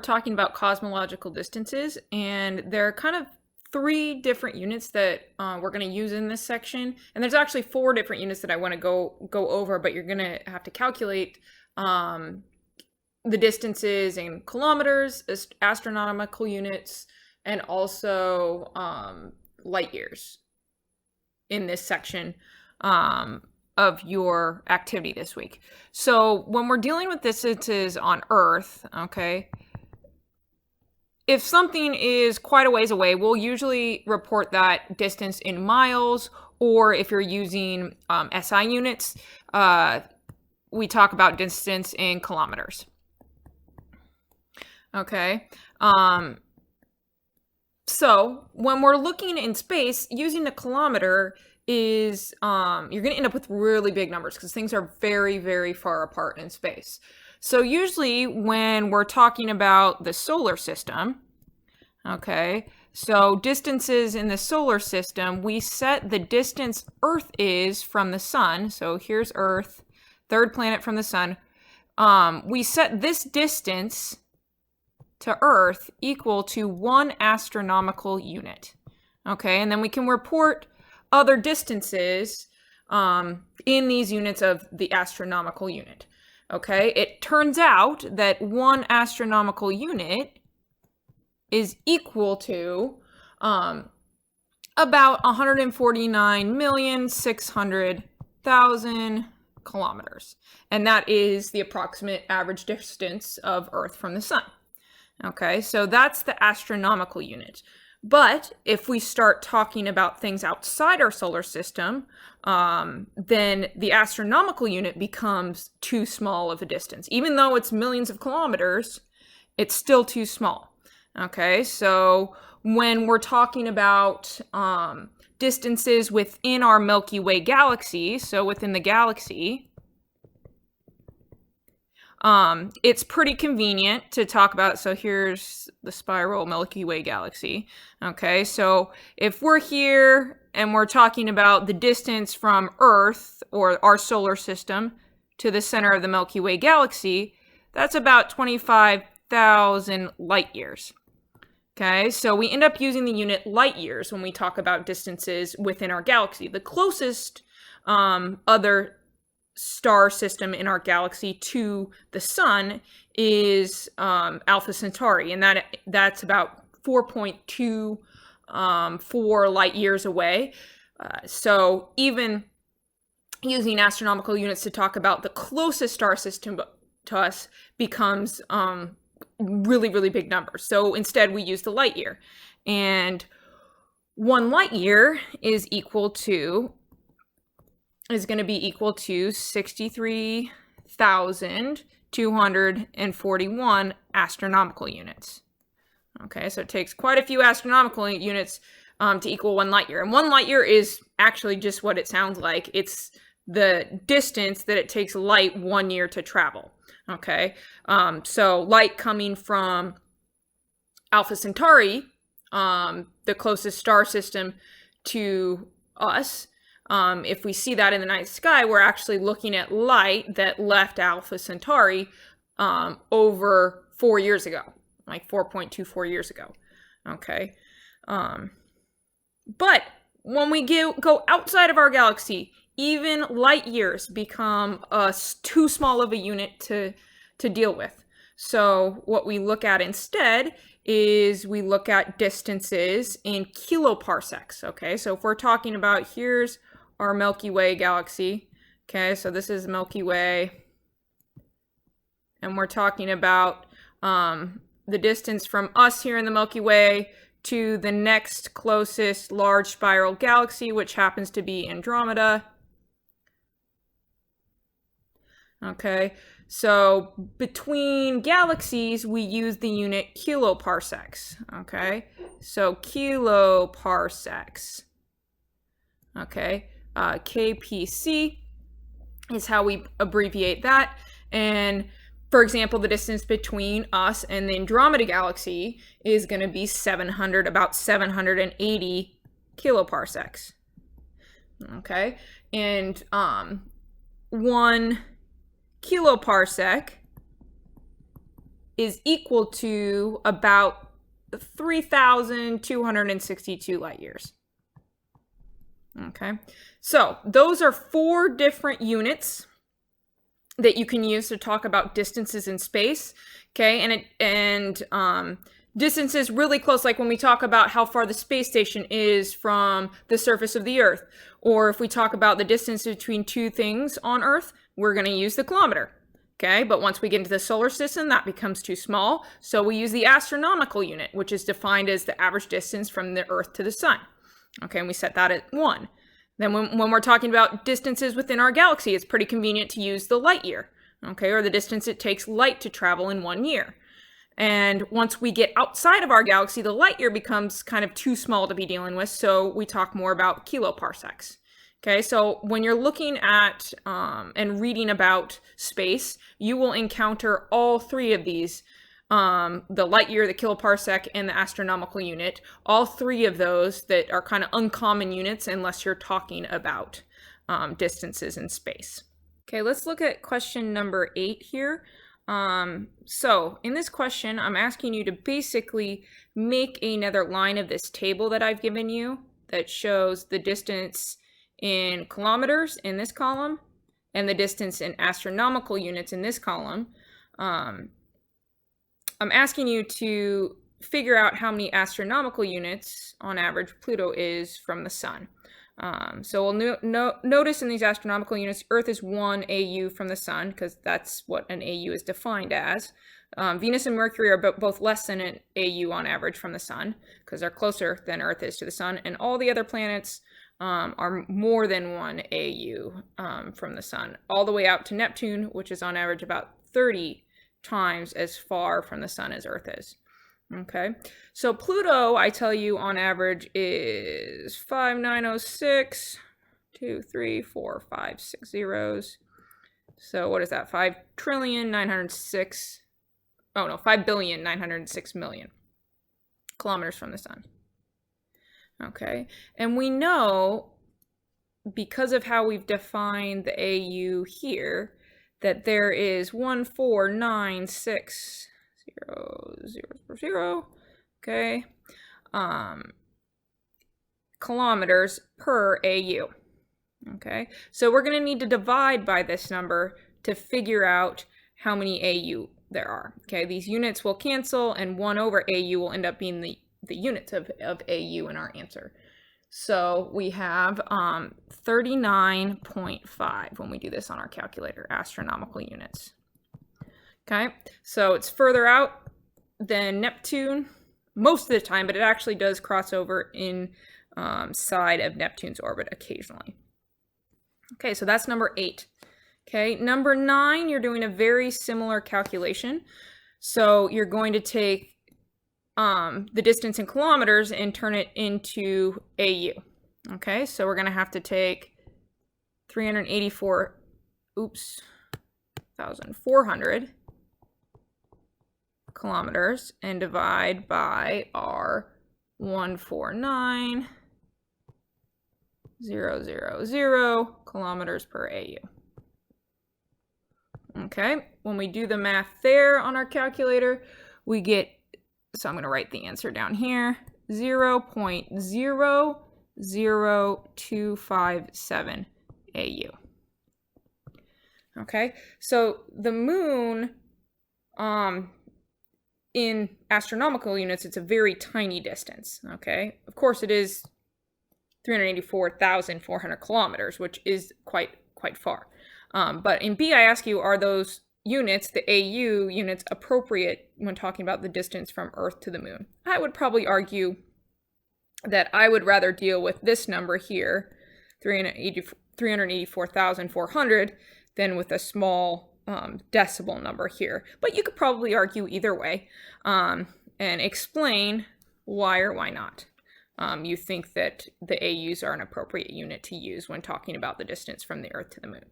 talking about cosmological distances, and there are kind of three different units that we're going to use in this section. And there's actually four different units that I want to go over, but you're going to have to calculate the distances in kilometers, astronomical units, and also light years in this section of your activity this week. So when we're dealing with distances on Earth, okay, if something is quite a ways away, we'll usually report that distance in miles, or if you're using SI units, we talk about distance in kilometers. Okay. So when we're looking in space, using the kilometer is, you're going to end up with really big numbers because things are very, very far apart in space. So usually when we're talking about the solar system, okay, so distances in the solar system, we set the distance Earth is from the sun. So here's Earth, third planet from the sun. We set this distance to Earth equal to 1 astronomical unit. Okay, and then we can report other distances in these units of the astronomical unit. Okay, it turns out that 1 astronomical unit is equal to about 149,600,000 kilometers. And that is the approximate average distance of Earth from the sun. Okay, so that's the astronomical unit. But if we start talking about things outside our solar system, then the astronomical unit becomes too small of a distance. Even though it's millions of kilometers, it's still too small. Okay, so when we're talking about distances within our Milky Way galaxy, so within the galaxy, it's pretty convenient to talk about. So here's the spiral Milky Way galaxy. Okay, so if we're here and we're talking about the distance from Earth or our solar system to the center of the Milky Way galaxy, that's about 25,000 light years. Okay, so we end up using the unit light years when we talk about distances within our galaxy. The closest other star system in our galaxy to the sun is Alpha Centauri, and that's about 4.24 light years away. So even using astronomical units to talk about the closest star system to us becomes really, really big numbers. So instead we use the light year, and 1 light year is going to be equal to 63,241 astronomical units. Okay, so it takes quite a few astronomical units to equal 1 light year. And 1 light year is actually just what it sounds like. It's the distance that it takes light 1 year to travel. Okay, so light coming from Alpha Centauri, the closest star system to us, if we see that in the night sky, we're actually looking at light that left Alpha Centauri over 4 years ago, like 4.24 years ago. Okay. But when we go outside of our galaxy, even light years become too small of a unit to deal with. So what we look at instead is we look at distances in kiloparsecs. Okay, so if we're talking about, here's our Milky Way galaxy. Okay, so this is Milky Way, and we're talking about the distance from us here in the Milky Way to the next closest large spiral galaxy, which happens to be Andromeda. Okay, so between galaxies, we use the unit kiloparsecs. Okay, so kiloparsecs. Okay, KPC is how we abbreviate that. And for example, the distance between us and the Andromeda galaxy is going to be about 780 kiloparsecs. Okay, and 1 kiloparsec is equal to about 3,262 light years. Okay, so those are 4 different units that you can use to talk about distances in space. Okay, and distances really close, like when we talk about how far the space station is from the surface of the Earth, or if we talk about the distance between 2 things on Earth, we're going to use the kilometer. Okay, but once we get into the solar system, that becomes too small, so we use the astronomical unit, which is defined as the average distance from the Earth to the Sun. Okay, and we set that at 1. Then when we're talking about distances within our galaxy, it's pretty convenient to use the light year, okay, or the distance it takes light to travel in 1 year. And once we get outside of our galaxy, the light year becomes kind of too small to be dealing with, so we talk more about kiloparsecs. Okay, so when you're looking at and reading about space, you will encounter all 3 of these, the light year, the kiloparsec, and the astronomical unit, all 3 of those that are kind of uncommon units unless you're talking about distances in space. Okay, let's look at question number 8 here. So in this question, I'm asking you to basically make another line of this table that I've given you that shows the distance in kilometers in this column and the distance in astronomical units in this column. I'm asking you to figure out how many astronomical units on average Pluto is from the sun. So we'll notice in these astronomical units, Earth is 1 AU from the sun, because that's what an AU is defined as. Venus and Mercury are both less than an AU on average from the sun, because they're closer than Earth is to the sun, and all the other planets are more than 1 AU from the sun, all the way out to Neptune, which is on average about 30 times as far from the sun as Earth is. Okay, so Pluto, I tell you, on average is 5906, 2, 3, 4, 5, 6 zeros. So what is that? 5,906,000,000 kilometers from the sun. Okay, and we know, because of how we've defined the AU here, that there is 1496000, okay, kilometers per AU. Okay, so we're going to need to divide by this number to figure out how many AU there are. Okay, these units will cancel, and 1 over AU will end up being the units of AU in our answer. So we have 39.5 when we do this on our calculator, astronomical units. Okay, so it's further out than Neptune most of the time, but it actually does cross over inside of Neptune's orbit occasionally. Okay, so that's number 8. Okay, number 9, you're doing a very similar calculation. So you're going to take the distance in kilometers and turn it into AU. Okay, so we're going to have to take 384,400 kilometers and divide by our 149,000 kilometers per AU. Okay, when we do the math there on our calculator, we get, so I'm going to write the answer down here, 0.00257 AU. Okay, so the moon, in astronomical units, it's a very tiny distance. Okay, of course it is 384,400 kilometers, which is quite far. But in B, I ask you, are those units, the AU units, appropriate when talking about the distance from Earth to the moon? I would probably argue that I would rather deal with this number here, 384,400, than with a small decimal number here. But you could probably argue either way and explain why or why not you think that the AUs are an appropriate unit to use when talking about the distance from the Earth to the moon.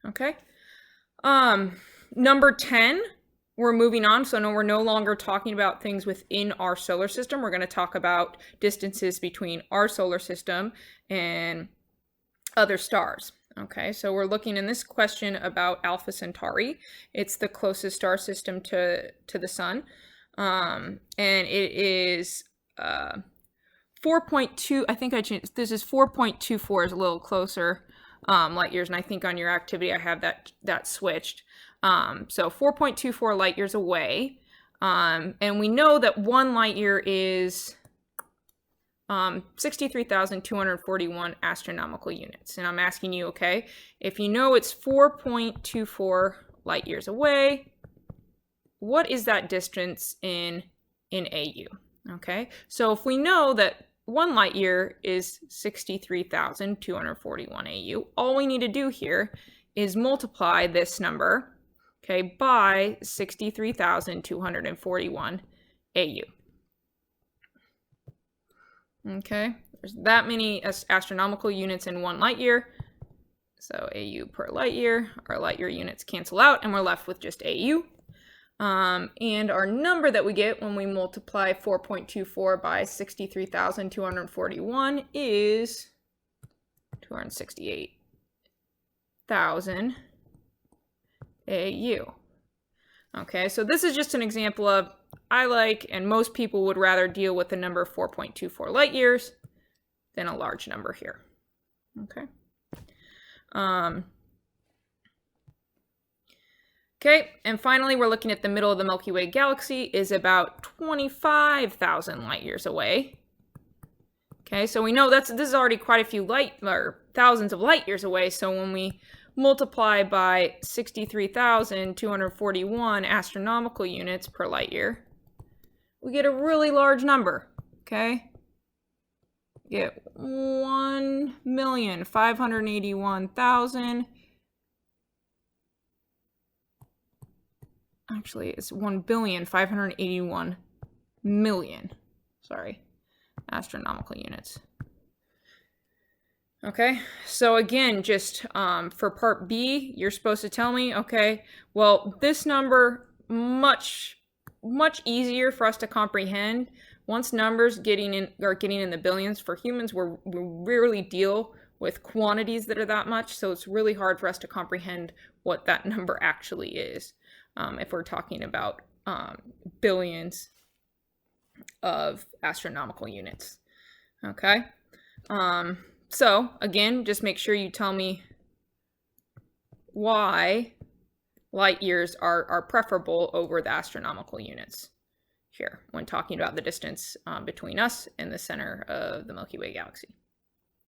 Okay. Number 10, we're moving on. So no, we're no longer talking about things within our solar system. We're going to talk about distances between our solar system and other stars. Okay, so we're looking in this question about Alpha Centauri. It's the closest star system to the sun. And it is 4.2, I think I changed, this is 4.24 is a little closer light years, and I think on your activity I have that switched. So 4.24 light years away. And we know that 1 light year is 63,241 astronomical units. And I'm asking you, okay, if you know it's 4.24 light years away, what is that distance in AU? Okay, so if we know that 1 light year is 63,241 AU, all we need to do here is multiply this number, okay, by 63,241 AU. Okay, there's that many astronomical units in 1 light year. So AU per light year, our light year units cancel out and we're left with just AU. And our number that we get when we multiply 4.24 by 63,241 is 268,000 AU. Okay, so this is just an example of I like, and most people would rather deal with the number 4.24 light years than a large number here. Okay. Okay, and finally, we're looking at the middle of the Milky Way galaxy is about 25,000 light years away. Okay, so we know this is already quite a few thousands of light years away. So when we multiply by 63,241 astronomical units per light year, we get a really large number, okay? We get 1,581,000. Actually, it's 1,581,000,000, sorry, astronomical units. Okay, so again, just for part B, you're supposed to tell me, okay, well, this number, much easier for us to comprehend. Once numbers are getting in the billions, for humans, we rarely deal with quantities that are that much, so it's really hard for us to comprehend what that number actually is if we're talking about billions of astronomical units. Okay, so again, just make sure you tell me why light years are preferable over the astronomical units here when talking about the distance between us and the center of the Milky Way galaxy.